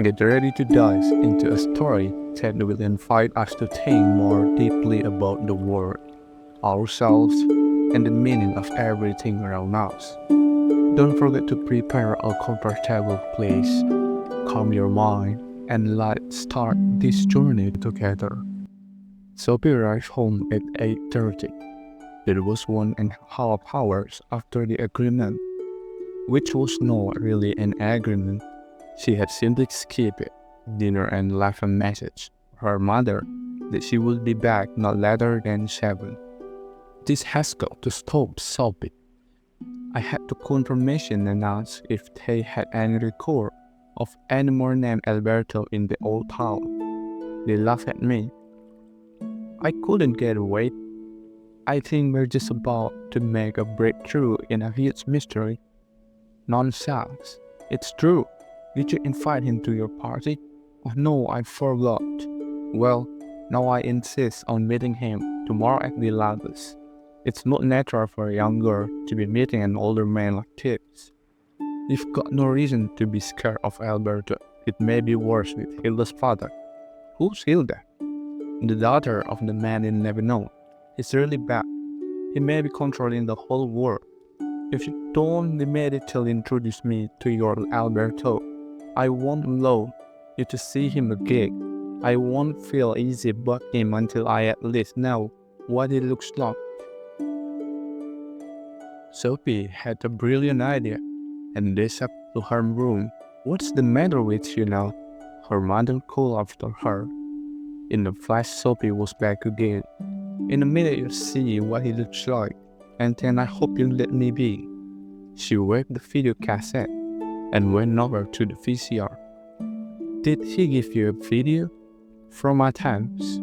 Get ready to dive into a story that will invite us to think more deeply about the world, ourselves, and the meaning of everything around us. Don't forget to prepare a comfortable place, calm your mind, and let's start this journey together. Sophie arrived home at 8:30. It was 1.5 hours after the agreement, which was not really an agreement. She had simply skipped dinner and left a message for her mother that she would be back not later than 7. This has got to stop, Sophie. I had to confirmation and ask if they had any record of any more named Alberto in the old town. They laughed at me. I couldn't get away. I think we're just about to make a breakthrough in a huge mystery. Nonsense. It's true. Did you invite him to your party? Oh no, I forgot. Well, now I insist on meeting him tomorrow at the latest. It's not natural for a young girl to be meeting an older man like this. You've got no reason to be scared of Alberto. It may be worse with Hilda's father. Who's Hilda? The daughter of the man in Lebanon. He's really bad. He may be controlling the whole world. If you don't immediately introduce me to your Alberto, I won't allow you to see him again. I won't feel easy about him until I at least know what he looks like. Sophie had a brilliant idea and this up to her room. What's the matter with you now? Her mother called after her. In a flash, Sophie was back again. In a minute you'll see what he looks like, and then I hope you'll let me be. She waved the video cassette and went over to the VCR. Did he give you a video? From Athens.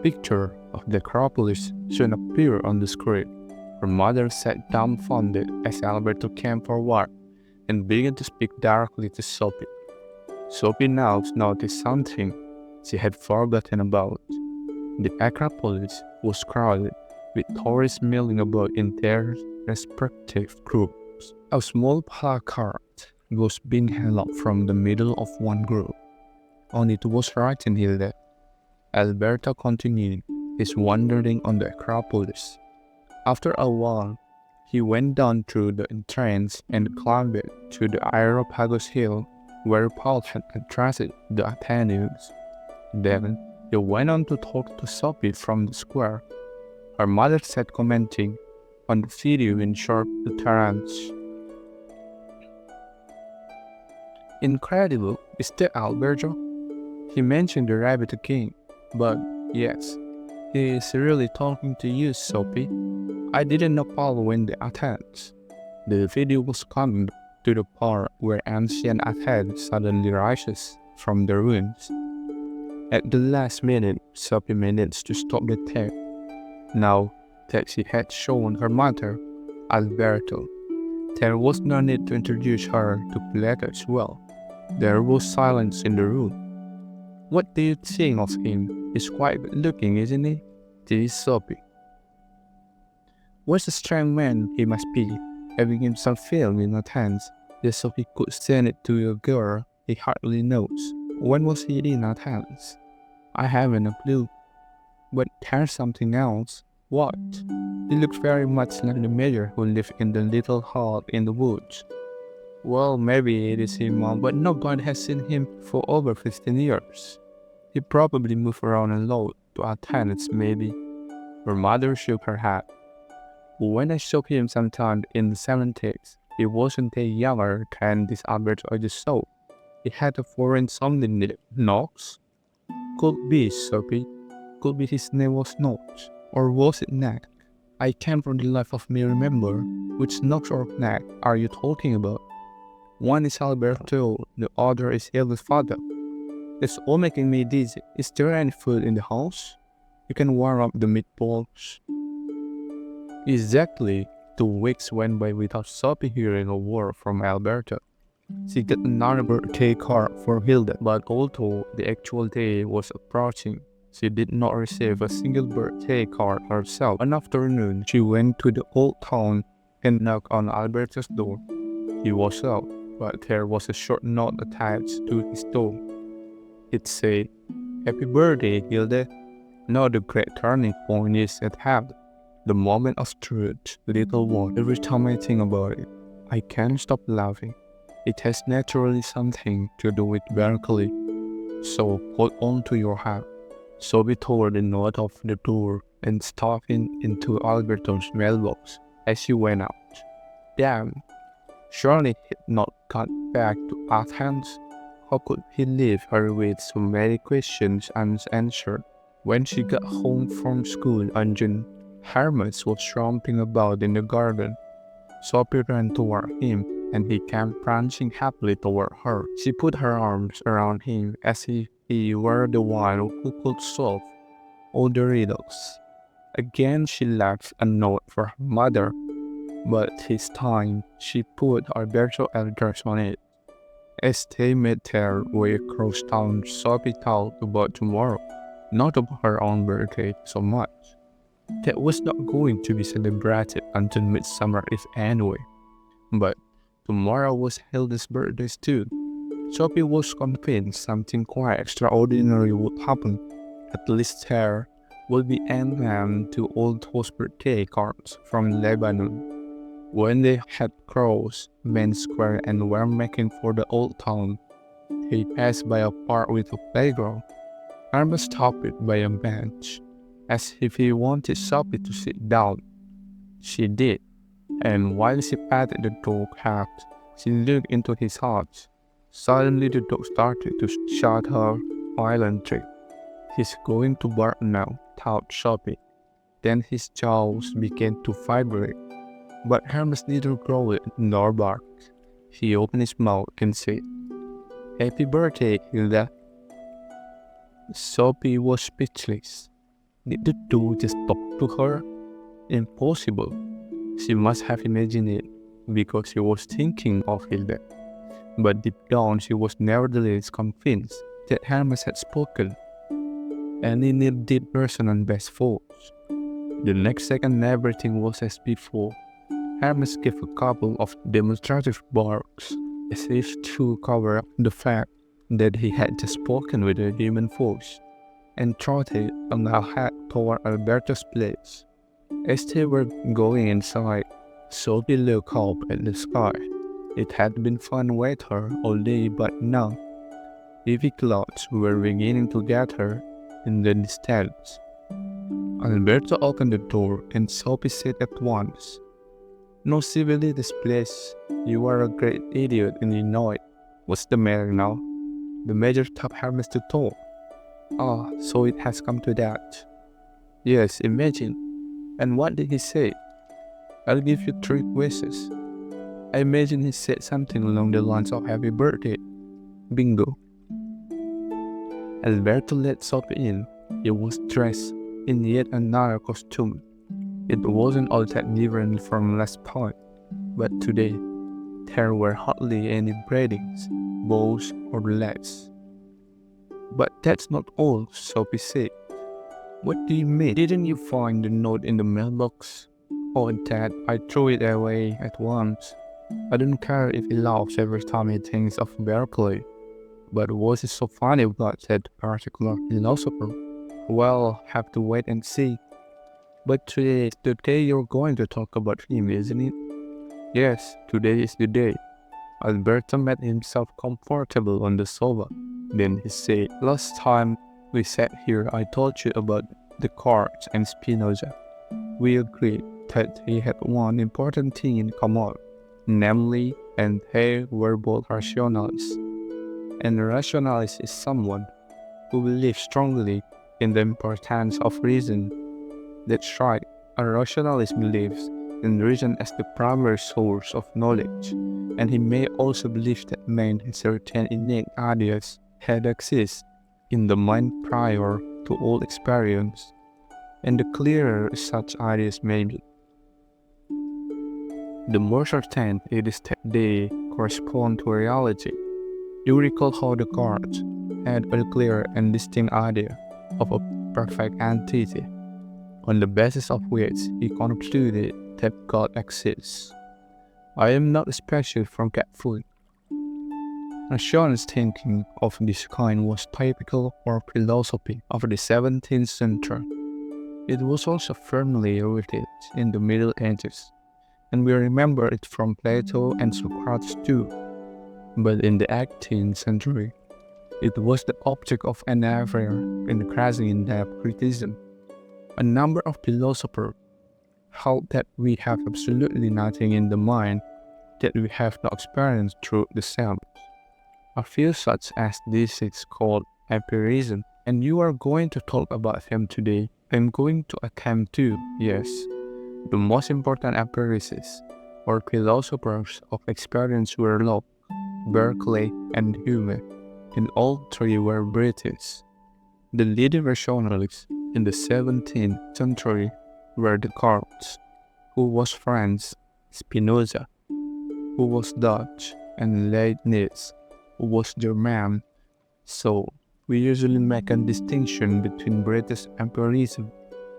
Picture of the Acropolis soon appeared on the screen. Her mother sat dumbfounded as Alberto came forward and began to speak directly to Sophie. Sophie now noticed something she had forgotten about. The Acropolis was crowded, with tourists milling about in their respective groups. A small placard was being held up from the middle of one group. On it was written Hilda. Alberto continued his wandering on the Acropolis. After a while, he went down through the entrance and climbed to the Areopagus hill where Paul had addressed the Athenians. Then he went on to talk to Sophie from the square. Her mother sat commenting on the video in short utterance. Incredible, is that Alberto? He mentioned the rabbit again, but yes, he is really talking to you, Sophie. I didn't know Paul went to Athens. The video was coming to the part where ancient Athens suddenly rises from the ruins. At the last minute, Sophie managed to stop the tape. Now that she had shown her mother, Alberto, there was no need to introduce her to Plato as well. There was silence in the room. What do you think of him? He's quite good looking, isn't he? This is Sophie. What a strange man he must be, having himself failed in Athens. That Sophie could send it to a girl he hardly knows. When was he in Athens? I haven't a clue. But there's something else. What? He looks very much like the mayor who lived in the little hut in the woods. Well, maybe it is him, but nobody has seen him for over 15 years. He probably moved around a lot to Athens, maybe. Her mother shook her head. When I saw him sometime in the 70s, he wasn't any younger than this Albert I just saw. He had a foreign something named Knox. Could be, Sophie. Could be his name was Knox. Or was it Knack? I can't for the life of me remember. Which Knox or Knack are you talking about? One is Alberto, the other is Hilda's father. It's all making me dizzy. Is there any food in the house? You can warm up the meatballs. Exactly. 2 weeks went by without Sophie hearing a word from Alberto. She got another birthday card for Hilda, but although the actual day was approaching, she did not receive a single birthday card herself. One afternoon, she went to the old town and knocked on Alberto's door. He was out. but there was a short note attached to his door. It said, "Happy birthday, Hilda." Now the great turning point is at hand. The moment of truth, little one. Every time I think about it, I can't stop laughing. It has naturally something to do with Berkeley. So hold on to your hat. Sophie tore the note off the door and stuffed it into Alberto's mailbox as she went out. Damn, surely he'd not got back to Athens. How could he leave her with so many questions unanswered? When she got home from school on June, Hermes was romping about in the garden. Sophie ran toward him, and he came prancing happily toward her. She put her arms around him as if he were the one who could solve all the riddles. Again she left a note for her mother, but this time she put Alberto's address on it. As they made their way across town, Sophie thought about tomorrow, not about her own birthday so much. That was not going to be celebrated until Midsummer Eve anyway. But tomorrow was Hilda's birthday too. Sophie was convinced something quite extraordinary would happen. At least there would be an end to all those birthday cards from Lebanon. When they had crossed Main Square and were making for the old town, they passed by a park with a playground. Hermes stopped it by a bench, as if he wanted Sophie to sit down. She did, and while she patted the dog hat, she looked into his eyes. Suddenly the dog started to shout her violently. "He's going to bark now," thought Sophie. Then his jaws began to vibrate. But Hermes neither growled nor barked. He opened his mouth and said, "Happy birthday, Hilda." Sophie was speechless. Did the dog just talk to her? Impossible. She must have imagined it, because she was thinking of Hilda. But deep down she was nevertheless convinced that Hermes had spoken. Any did person on best force. The next second everything was as before. Hermes gave a couple of demonstrative barks, as if to cover up the fact that he had just spoken with a human voice, and trotted ahead toward Alberto's place. As they were going inside, Sophie looked up at the sky. It had been fun with her all day, but now heavy clouds were beginning to gather in the distance. Alberto opened the door, and Sophie said at once, "No civilities, please. You are a great idiot in Illinois. What's the matter now?" The major tapped Hermes to talk. "Ah, so it has come to that." "Yes, imagine. And what did he say?" "I'll give you 3 wishes." I imagine he said something along the lines of "Happy birthday." Bingo. Alberto let Sophie in. He was dressed in yet another costume. It wasn't all that different from last time, but today there were hardly any braidings, bows, or legs. "But that's not all," Sophie said. "What do you mean? Didn't you find the note in the mailbox?" "Oh, Dad, I threw it away at once. I don't care if he laughs every time he thinks of Berkeley. But what is so funny about that particular philosopher? Well, have to wait and see." "But today is the day you're going to talk about him, isn't it?" "Yes, today is the day." Alberto made himself comfortable on the sofa. Then he said, "Last time we sat here, I told you about Descartes and Spinoza. We agreed that they had one important thing in common, namely, and they were both rationalists. And a rationalist is someone who believes strongly in the importance of reason. That's right, a rationalist believes in reason as the primary source of knowledge, and he may also believe that man has certain innate ideas that exist in the mind prior to all experience, and the clearer such ideas may be, the more certain it is that they correspond to reality. You recall how Descartes had a clear and distinct idea of a perfect entity, on the basis of which he concluded that God exists. I am not especially from cat food, Rationalist thinking of this kind was typical for philosophy of the 17th century. It was also firmly rooted in the Middle Ages, and we remember it from Plato and Socrates too. But in the 18th century, it was the object of an ever-increasing in-depth criticism. A number of philosophers held that we have absolutely nothing in the mind that we have not experienced through the sense. A few such as this is called empirism, and you are going to talk about him today. I'm going to attempt to, yes, the most important empiricists or philosophers of experience were Locke, Berkeley, and Hume, and all three were British. The leading rationalists in the 17th century were Descartes, who was French, Spinoza, who was Dutch, and Leibniz, who was German. So, we usually make a distinction between British empirism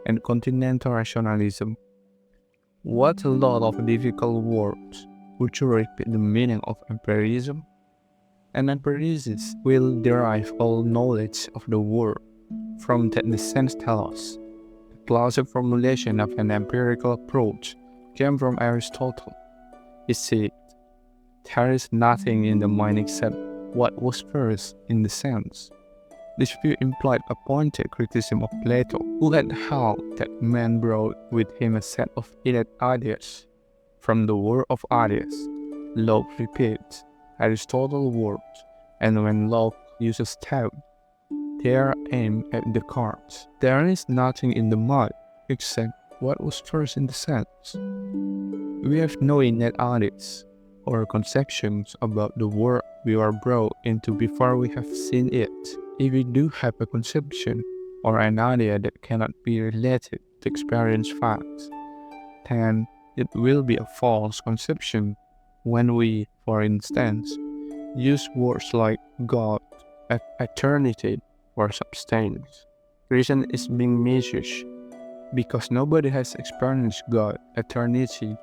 and continental rationalism. What a lot of difficult words. Would you repeat the meaning of empirism? An empiricist will derive all knowledge of the world from that the sense tells us. The classic formulation of an empirical approach came from Aristotle. He said, "There is nothing in the mind except what was first in the sense." This view implied a pointed criticism of Plato, who had held that man brought with him a set of innate ideas from the world of ideas. Locke repeats Aristotle's words, and when Locke uses them, they are aimed at Descartes. There is nothing in the mind except what was first in the sense. We have no innate ideas or conceptions about the world we are brought into before we have seen it. If we do have a conception or an idea that cannot be related to experienced facts, then it will be a false conception when we, for instance, use words like God, eternity, or substance. Reason is being measured because nobody has experienced God, eternity,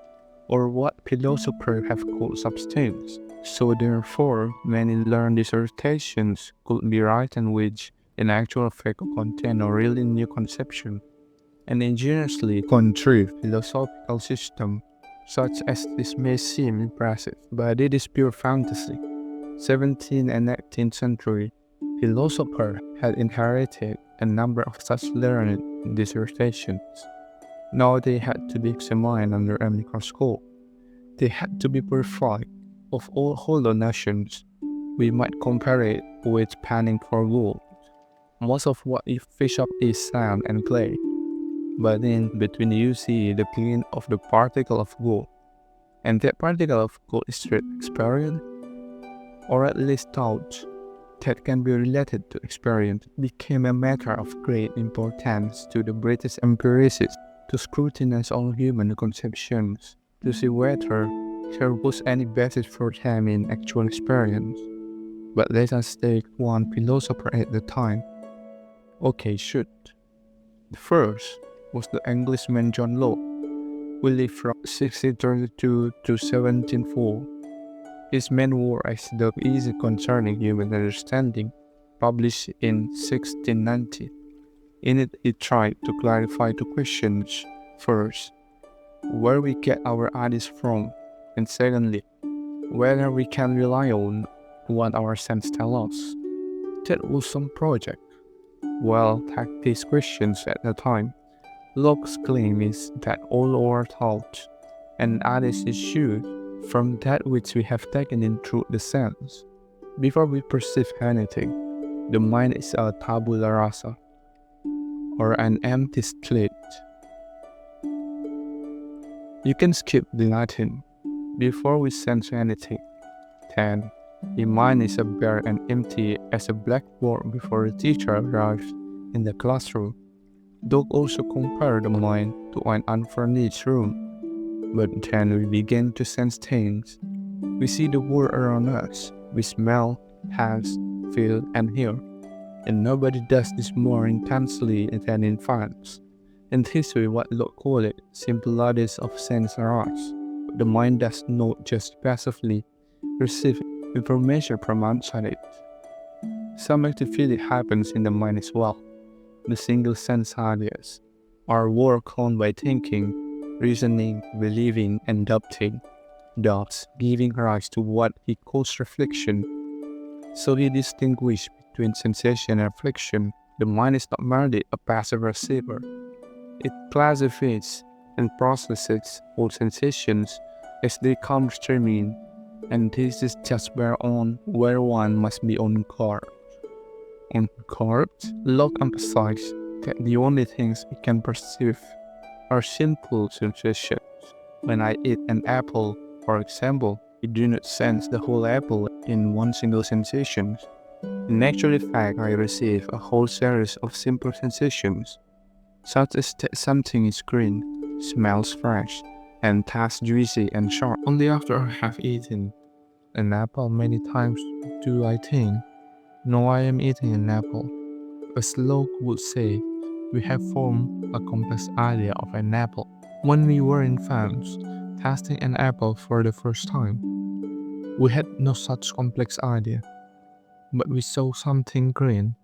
or what philosophers have called substance. So therefore, many learned dissertations could be written which, in actual fact, contain a really new conception. An ingeniously contrived philosophical system, such as this may seem impressive, but it is pure fantasy. 17th and 18th century philosophers had inherited a number of such learned dissertations. Now they had to be examined under a microscope. They had to be purified of all hollow notions. We might compare it with panning for gold. Most of what you fish up is sand and clay, but in between you see the grain of the particle of gold, and that particle of gold is through experience, or at least thought, that can be related to experience. It became a matter of great importance to the British empiricists to scrutinize all human conceptions, to see whether there was any basis for them in actual experience. But let us take one philosopher at a time. Okay, shoot. The first was the Englishman John Locke, who lived from 1632 to 1704. His main work is The Essay Concerning Human Understanding, published in 1690. In it, he tried to clarify two questions. First, where we get our ideas from, and secondly, whether we can rely on what our senses tell us. That was some project. Well, take these questions at the time. Locke's claim is that all our thoughts and ideas issue from that which we have taken in through the sense. Before we perceive anything, the mind is a tabula rasa, or an empty slate. You can skip the Latin. Before we sense anything, then the mind is as bare and empty as a blackboard before a teacher arrives in the classroom. Locke also compared the mind to an unfurnished room. But then we begin to sense things. We see the world around us. We smell, taste, feel, and hear. And nobody does this more intensely than infants. In history, what Locke called it, simple ideas of sense arise. The mind does not just passively receive information from outside it. Some activity happens in the mind as well. The single sense ideas are worked on by thinking, reasoning, believing, and doubting, thus giving rise to what he calls reflection. So he distinguished between sensation and reflection. The mind is not merely a passive receiver. It classifies and processes all sensations as they come streaming, and this is just where one must be on guard. On guard, Locke emphasized that the only things we can perceive are simple sensations. When I eat an apple, for example, we do not sense the whole apple in one single sensation. In actual fact, I receive a whole series of simple sensations, such as that something is green, smells fresh, and tastes juicy and sharp. Only after I have eaten an apple many times do I think, no, I am eating an apple. As Locke would say, we have formed a complex idea of an apple. When we were infants, tasting an apple for the first time, we had no such complex idea, but we saw something green.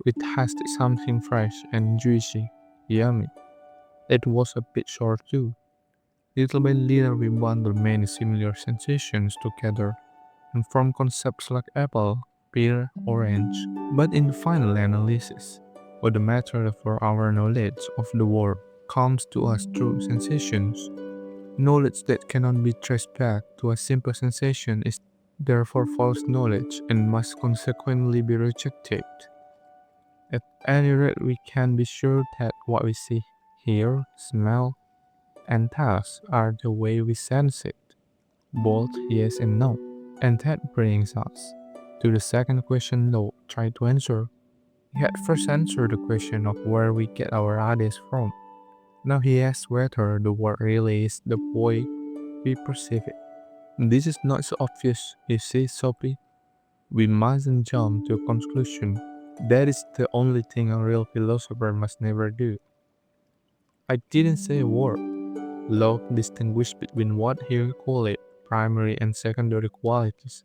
We tasted something fresh and juicy, yummy. It was a bit short too. Little by little we bundled many similar sensations together and formed concepts like apple, pear, orange. But in the final analysis, what the matter for our knowledge of the world comes to us through sensations. Knowledge that cannot be traced back to a simple sensation is therefore false knowledge and must consequently be rejected. At any rate, we can be sure that what we see, hear, smell, and taste are the way we sense it, both yes and no. And that brings us to the second question Locke tried to answer. He had first answered the question of where we get our ideas from. Now he asks whether the world really is the way we perceive it. This is not so obvious, you see, Sophie. We mustn't jump to a conclusion. That is the only thing a real philosopher must never do. I didn't say a word. Locke distinguished between what he called primary and secondary qualities,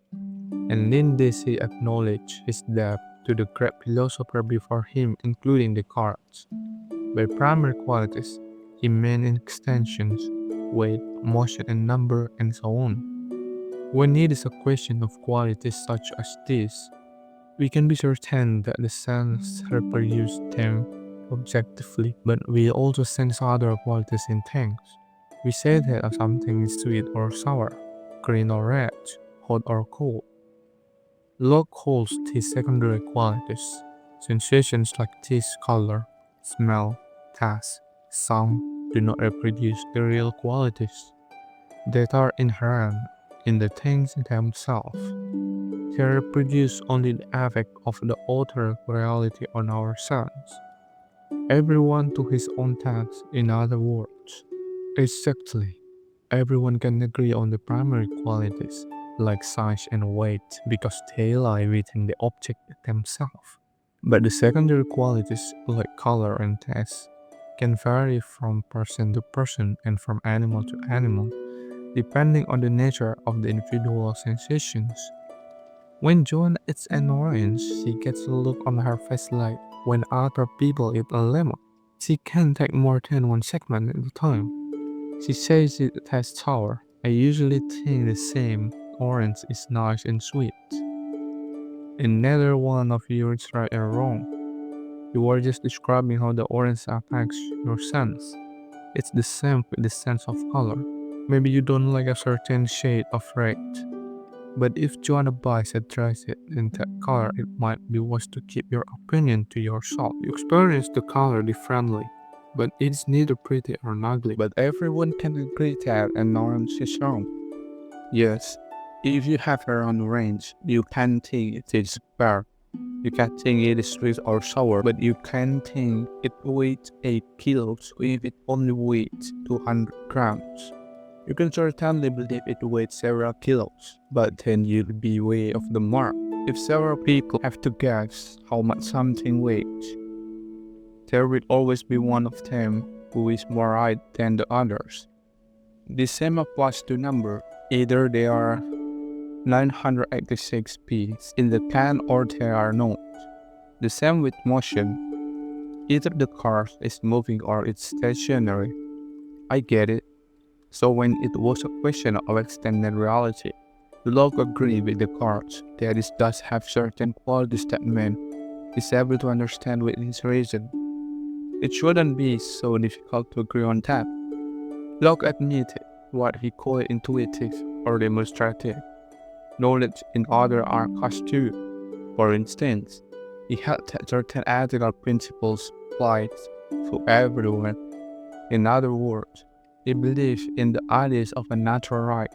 and in this he acknowledged his debt to the great philosopher before him, including Descartes. By primary qualities, he meant extensions, weight, motion and number, and so on. When it is a question of qualities such as this, we can be certain that the sense reproduces them objectively, but we also sense other qualities in things. We say that something is sweet or sour, green or red, hot or cold. Locke calls these secondary qualities. Sensations like taste, color, smell, taste, sound do not reproduce the real qualities that are inherent in the things themselves. They reproduce only the effect of the outer reality on our sense. Everyone to his own task, in other words. Exactly. Everyone can agree on the primary qualities, like size and weight, because they lie within the object themselves. But the secondary qualities, like color and taste, can vary from person to person and from animal to animal, depending on the nature of the individual sensations. When Joan eats an orange, she gets a look on her face like when other people eat a lemon. She can't take more than one segment at a time. She says it tastes sour. I usually think the same. Orange is nice and sweet. And neither one of you is right or wrong. You are just describing how the orange affects your sense. It's the same with the sense of color. Maybe you don't like a certain shade of red. But if Joanna buys and tries it in that color, it might be wise to keep your opinion to yourself. You experience the color differently, but it's neither pretty or ugly. But everyone can agree that an orange is wrong. Yes, if you have an orange, you can think it is fair. You can think it is sweet or sour, but you can think it weighs 8 kilos if it only weighs 200 grams. You can certainly believe it weighs several kilos, but then you'll be way off the mark. If several people have to guess how much something weighs, there will always be one of them who is more right than the others. The same applies to number. Either they are 986p in the can or there are not. The same with motion. Either the car is moving or it's stationary. I get it. So when it was a question of extended reality, Locke agreed with Descartes that it does have certain qualities that man is able to understand with his reason. It shouldn't be so difficult to agree on that. Locke admitted what he called intuitive or demonstrative knowledge in other arcas too. For instance, he held that certain ethical principles applied to everyone. In other words, he believed in the ideas of a natural right,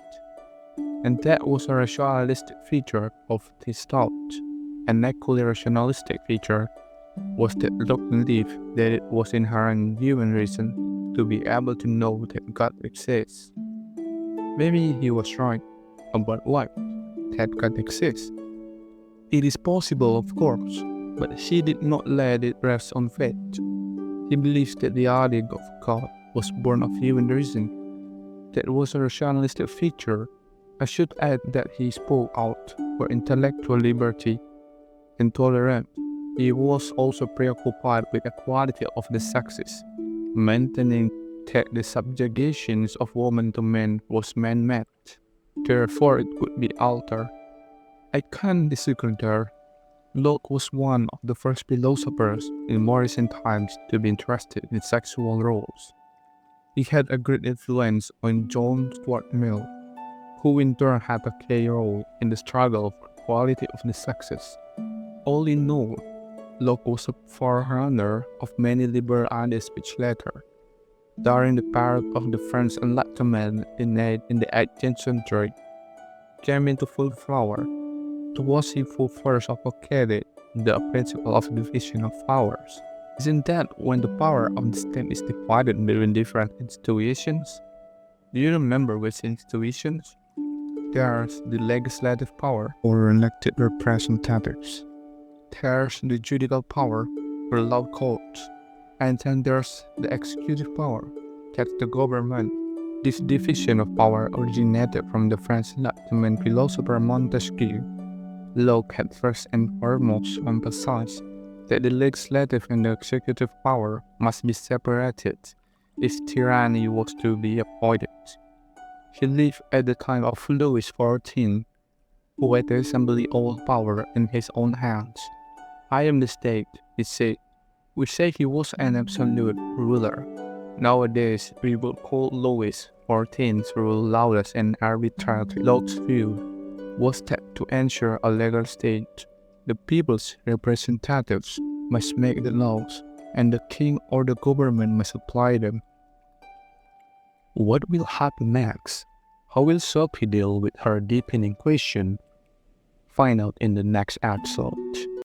and that was a rationalistic feature of his thought. An equally rationalistic feature was that Locke believed that it was inherent in human reason to be able to know that God exists. Maybe he was right about what? That God exists. It is possible, of course, but he did not let it rest on faith. He believed that the idea of God was born of human reason. That was a rationalistic feature. I should add that he spoke out for intellectual liberty and tolerance. He was also preoccupied with the equality of the sexes, maintaining that the subjugations of women to men was man-made. Therefore, it could be altered. I can't disagree there. Locke was one of the first philosophers in more recent times to be interested in sexual roles. He had a great influence on John Stuart Mill, who in turn had a key role in the struggle for equality of the sexes. All in all, Locke was a forerunner of many liberal ideas which later, during the period of the French Enlightenment in the 18th century, came into full flower. It was he who first advocated the principle of division of powers. Isn't that when the power of the state is divided between different institutions? Do you remember which institutions? There's the legislative power, or elected representatives. There's the judicial power, or law courts. And then there's the executive power, that's the government. This division of power originated from the French Enlightenment philosopher Montesquieu. Locke had first and foremost emphasized that the legislative and the executive power must be separated if tyranny was to be avoided. He lived at the time of Louis XIV, who had essentially all power in his own hands. I am the state, he said. We say he was an absolute ruler. Nowadays, we would call Louis XIV's rule lawless and arbitrary. Locke's view was that to ensure a legal state, the people's representatives must make the laws, and the king or the government must apply them. What will happen next? How will Sophie deal with her deepening question? Find out in the next episode.